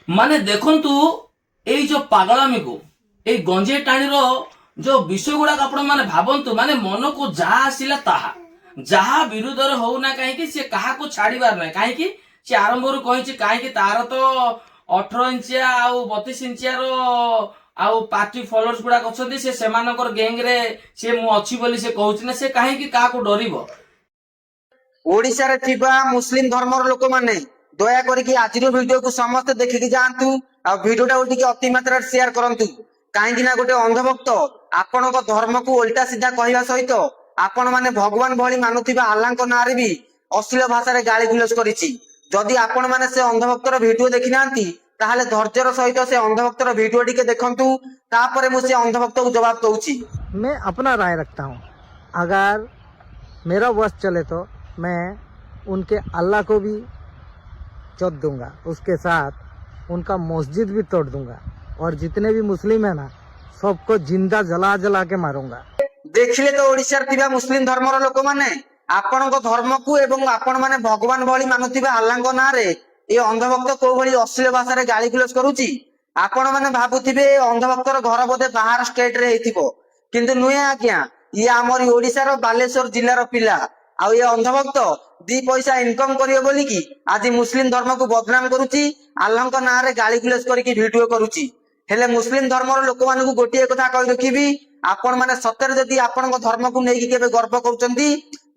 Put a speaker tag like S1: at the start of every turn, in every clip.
S1: ମାନେ ଦେଖନ୍ତୁ ଏଇ ଯୋଉ ପାଗଳାମୀ को ଏଇ ଗଞ୍ଜେଇ ଟାଣିର ଯୋଉ ବିଷୟ ଗୁଡାକ ଆପଣ ମାନେ ଭାବନ୍ତୁ, ମାନେ ମନକୁ ଯାହା ଆସିଲା ତାହା, ଯାହା ବିରୁଦ୍ଧରେ ହଉନା କାହିଁକି ସେ କାହାକୁ ଛାଡିବାର ନାହିଁ। କାହିଁକି ସେ ଆରମ୍ଭରୁ କହିଛି, କାହିଁକି ତାର ତ 18 ଇଞ୍ଚିଆ ଆଉ 32 ଇଞ୍ଚିଆର ଆଉ ପାର୍ଟି ଫଲୋଅର୍ସ ଗୁଡାକ ଅଛନ୍ତି, ସେ ସେମାନଙ୍କର ଗ୍ୟାଙ୍ଗ ରେ ସେ ମୁଁ ଅଛି ବୋଲି ସେ କହୁଛି ନା, ସେ କାହିଁକି କାହାକୁ ଡରିବ।
S2: ओडिशा रे थिबा मुस्लिम धर्मर लोक माने दया करिकी आजिर वीडियो को समस्त देखिकी जांतु आ वीडियो टा टिके अति मात्रा शेयर करंतु काहेकि ना गोटे अंधभक्त आपणको धर्म को उल्टा सीधा कहवा सहित आपण माने भगवान भली मानुथिबा अल्लाहको नारे भी अश्लील भाषा रे गाली गुलज करिछि। जदि आपण माने से अंधभक्तर वीडियो देखि नांती ताहाले धैर्यर सहित से अंधभक्तर वीडियो टिके देखंतु, तापरे मु से अंधभक्त को जवाब दउछि।
S3: मैं अपना राय रखता हूँ, अगर मेरा वश चले तो मैं उनके अल्लाह को भी चोट दूंगा, उसके साथ उनका मस्जिद भी तोड़ दूंगा और जितने भी मुस्लिम है ना सबको जिंदा जला जला के मारूंगा।
S2: देखिले तो ओडिशा रे थिबा मुस्लिम धर्मर लोक माने आपणको धर्म को एवं आपण माने भगवान भली मानुथिबा अल्लाहको नारे ए अंधभक्त को भली अश्लील भाषा रे गाली गुलज करूची। आपण माने भाबुथिबे अंधभक्तर घर बोधे बाहर स्टेट रे हेथिबो, किंतु नुहे आज्ञा ये आमर ओडिशा रो बालेश्वर जिल्ला रो पिला आ ये अंधभक्त दी पैसा इनकम करियो बोली कि आज मुस्लिम धर्म को बदनाम करूची, अल्लाह को नारे गाली गुलज करके वीडियो करूची। हेले मुस्लिम धर्मर लोक मानकु गोटिए कथा कहि रखिबी, आपण माने सତରେ जदि आपण को धर्म को नेकी केबे गर्व करूचंती,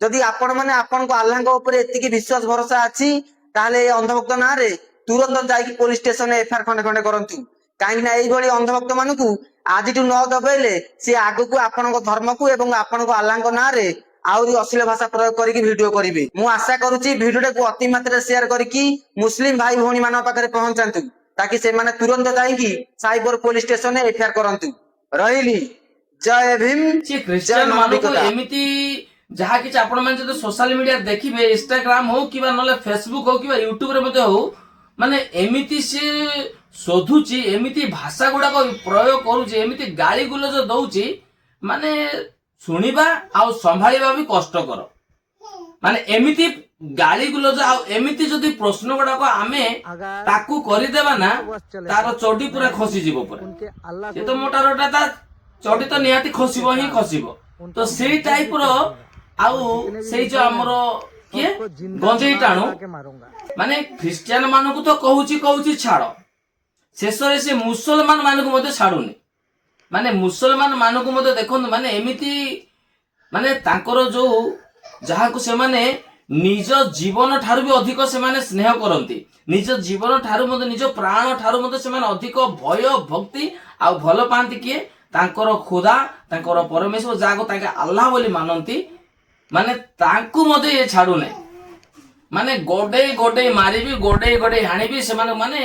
S2: जदि आपण माने आपण को अल्लाह को ऊपर एतिकी विश्वास भरोसा अछि, ताले ए अंधभक्त नारे तुरंत जाई पुलिस स्टेशन एफआईआर खंडे खंडे करंतु। काहेकि ना एई भली अंधभक्त मानकु आजिटु न दबेले से आगु आपण को धर्म को एवं आपण को अल्लाह को नारे आउरी अश्लील भाषा प्रयोग करके वीडियो करिवे। मु आशा करूची वीडियो को अति मात्रा शेयर करके मुस्लिम भाई भौणी मान पाखरे पहुंचांतु, ताकि से माने तुरंत जाईकी साइबर पुलिस स्टेशन में एफआईआर करंतु। रहिली जय भीम।
S1: से क्रिश्चियन मानको एमिति जहा कि आपण माने जदि सोशल मीडिया देखिबे, इंस्टाग्राम हो किबा नले फेसबुक हो किबा यूट्यूब रे मते हो, माने एमिति से शोधुची, एमिति भाषा गुडा को प्रयोग करूची, एमिति गाली गुलज दउची, माने सुनिबा आउ संभाळिबा भी कष्टकर। माने एमिति गाली गुलज आ एमिति जदि प्रश्न गुडा को आमे ताकू करि देबा ना, तार चोडी पूरा खसी जीवो पूरा। से तो मोटारोटा ता चोडी तो निहाती खसिबो ही खसिबो। तो सेई टाइप रो आउ सेई जो हमरो किए गंजेई टाणु, माने ख्रिस्टियन मानकु तो कहूची छाड़, शेषरे से मुसलमान मानकु मते छाडुनी। माने मुसलमान मानकु मते देखंतु, माने एमिति माने तांकर जो जहाको से माने निज जीवन ठारू भी अधिक से माने स्नेह करंती, निज जीवन ठारू मते निज प्राण ठारू मते से माने अधिक भय भक्ति आ भल पांती किए तांकर खुदा, तांकर परमेश्वर जाको तांके अल्लाह बोली मानंती। माने तांकु मते ये छाडू नै, माने गोडे गोडे मारिबी, गोडे गोडे हानिबी से माने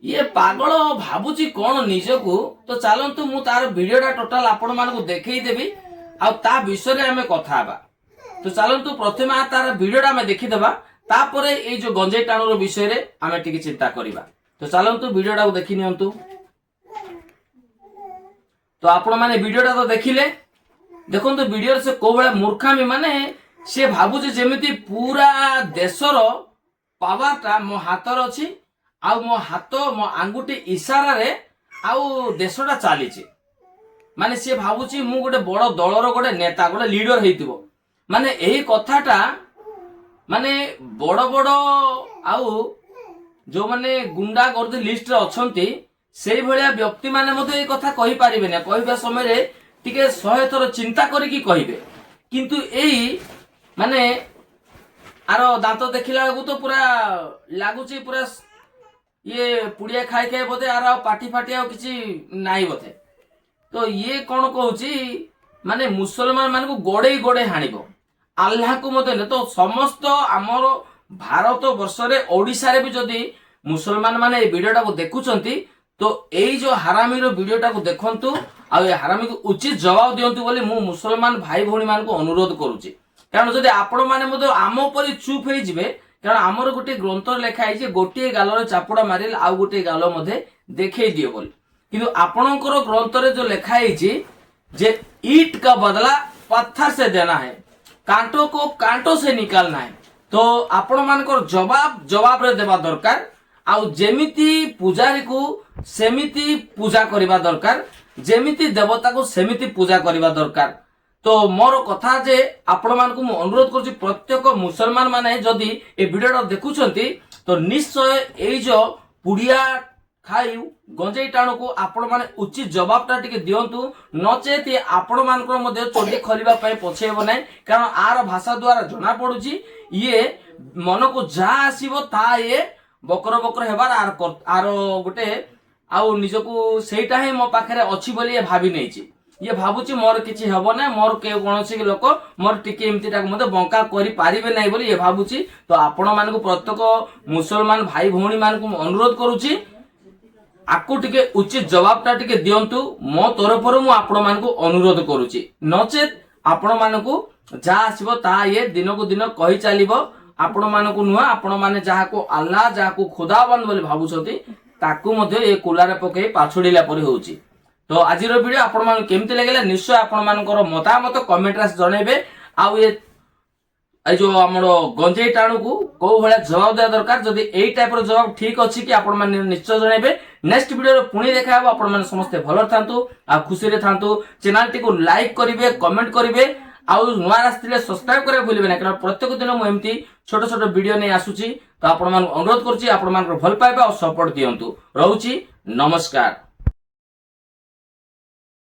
S1: ये पागल भाबुची कोन निजको। तो चलंतु मु तार वीडियोटा टोटल आपण मानकु देखै देबी आ ता विषय रे हमें कथा बा। तो चलंतु प्रथमे तार वीडियोटा हमें देखि देबा, तापरे ए जो गंजेई टाणुर विषय रे हमें टिके चिंता करिबा। तो चलंतु वीडियोटा को देखि नियंतु। तो आपण माने वीडियोटा तो देखिले, देखंतु वीडियो से को बळे मूर्खामी, माने से भाबुची जेमिति पूरा देशर पावरटा मो हातर अछि आ मो हाथ मो आंगुठी इशारा रे आउ देशटा चलीछि। माने से भाबुची मु गोटे बड़ दलर गोटे नेता, गोटे लीडर हेतिबो। माने एही कथाटा माने बड़ बड़ आउ जो माने गुंडा गर्दी लिस्ट रे अछंती, सेही भलिया व्यक्ति माने मते ए कथा कहि परिबे ना, कहबा समय रे टिके 100 थर चिंता करिकि कहिबे। किंतु एही माने आरो दांत देखिला बेलकु तो पूरा लागुची पूरा ये पुड़िया खाई खाई बोधे आर पाटी फाटी आ किछि नाई बोधे। तो ये कौन कहूची, माने मुसलमान मान को गोड़े गोड़े हाणिबो, अल्लाह को मते न। तो समस्त आमर भारत वर्ष रे ओडिशा रे भी जदि मुसलमान माने ए वीडियोटा को देखुचंती, तो एई जो हरामी रो वीडियोटा को देखंतु आ ए हरामी को उचित जवाब दियंतु बोली मु मुसलमान भाई भौणी मान को अनुरोध करूची। कारण जदि आपण माने मते आम परि चुप हे जिवे, कारण आमर गोटे ग्रंथ लेखा है गोटे गाल चापुड़ा मारे आउ गोटे गाल देखे दिए बोली, किंतु आपणकर ग्रंथ रे जो लिखा है जे ईट का बदला पत्थर से देना है, कांटो को कांटो से निकालना है। तो आपण मानकर जवाब रे देवा दरकार। ଆଉ ଯେମିତି ପୂଜାରୀ କୁ ସେମିତି ପୂଜା କରିବା ଦରକାର, ଯେମିତି ଦେବତାକୁ ସେମିତି ପୂଜା କରିବା ଦରକାର। ତ ମୋର କଥା ଯେ ଆପଣ ମାନଙ୍କୁ ମୁଁ ଅନୁରୋଧ କରୁଛି ପ୍ରତ୍ୟେକ ମୁସଲମାନ ମାନେ ଯଦି ଏ ଭିଡିଓଟା ଦେଖୁଛନ୍ତି ତ ନିଶ୍ଚୟ ଏଇ ଯୋ ପୁଡିଆ ଖାଇ ଗଞ୍ଜେଇ ଟାଣକୁ ଆପଣ ମାନେ ଉଚିତ ଜବାବଟା ଟିକେ ଦିଅନ୍ତୁ, ନଚେତ ଆପଣ ମାନଙ୍କର ମଧ୍ୟ ଚୋଟି ଖୋଲିବା ପାଇଁ ପଛେଇବ ନାହିଁ। କାରଣ ଆର ଭାଷା ଦ୍ୱାରା ଜଣା ପଡୁଛି ଇଏ ମନକୁ ଯାହା ଆସିବ ତାହା ଇଏ ବକର ବକର ହେବାର ଆର ଗୋଟେ ଆଉ ନିଜକୁ ସେଇଟା ହିଁ ମୋ ପାଖରେ ଅଛି ବୋଲି ଇଏ ଭାବି ନେଇଛି। ଇଏ ଭାବୁଛି ମୋର କିଛି ହେବ ନାହିଁ, ମୋର କୌଣସି ଲୋକ ମୋର ଟିକେ ଏମିତିଟାକୁ ମଧ୍ୟ ବଙ୍କା କରିପାରିବେ ନାହିଁ ବୋଲି ଇଏ ଭାବୁଛି। ତ ଆପଣ ମାନଙ୍କୁ ପ୍ରତ୍ୟେକ ମୁସଲମାନ ଭାଇ ଭଉଣୀ ମାନଙ୍କୁ ମୁଁ ଅନୁରୋଧ କରୁଛି ଆକୁ ଟିକେ ଉଚିତ ଜବାବଟା ଟିକେ ଦିଅନ୍ତୁ। ମୋ ତରଫରୁ ମୁଁ ଆପଣ ମାନଙ୍କୁ ଅନୁରୋଧ କରୁଛି, ନଚେତ ଆପଣ ମାନଙ୍କୁ ଯାହା ଆସିବ ତାହା ଇଏ ଦିନକୁ ଦିନ କହି ଚାଲିବ। ଆପଣ ମାନଙ୍କୁ ନୁହଁ, ଆପଣ ମାନେ ଯାହାକୁ ଆଲ୍ଲାହ ଯାହାକୁ ଖୁଦାବନ୍ଦ ବୋଲି ଭାବୁଛନ୍ତି ତାକୁ ମଧ୍ୟ ଏ କୁଲାରେ ପକେଇ ପାଛୁଡିଲା ପରି ହଉଛି। ତ ଆଜିର ଭିଡିଓ ଆପଣ ମାନଙ୍କୁ କେମିତି ଲାଗିଲା ନିଶ୍ଚୟ ଆପଣ ମାନଙ୍କର ମତାମତ କମେଣ୍ଟରେ ଜଣାଇବେ। ଆଉ এই ଯୋଉ ଆମର ଗଞ୍ଜେଇ ଟାଣୁକୁ କୋଉ ଭଳିଆ ଜବାବ ଦେବା ଦରକାର, ଯଦି ଏଇ ଟାଇପର ଜବାବ ଠିକ ଅଛି କି ଆପଣ ମାନେ ନିଶ୍ଚୟ ଜଣାଇବେ। ନେକ୍ସଟ ଭିଡିଓରେ ପୁଣି ଦେଖା ହେବ। ଆପଣ ମାନେ ସମସ୍ତେ ଭଲରେ ଥାନ୍ତୁ ଆଉ ଖୁସିରେ ଥାନ୍ତୁ। ଚ୍ୟାନେଲଟିକୁ ଲାଇକ୍ କରିବେ, କମେଣ୍ଟ କରିବେ ଆଉ ନୂଆ ଆସିଥିଲେ ସବସ୍କ୍ରାଇବ କରିବାକୁ ଭୁଲିବେ ନାହିଁ, କାରଣ ପ୍ରତ୍ୟେକ ଦିନ ମୁଁ ଏମିତି ଛୋଟ ଛୋଟ ଭିଡିଓ ନେଇ ଆସୁଛି। ତ ଆପଣ ମାନଙ୍କୁ ଅନୁରୋଧ କରୁଛି ଆପଣ ମାନଙ୍କର ଭଲ ପାଇବା ଆଉ ସପୋର୍ଟ ଦିଅନ୍ତୁ। ରହୁଛି, ନମସ୍କାର।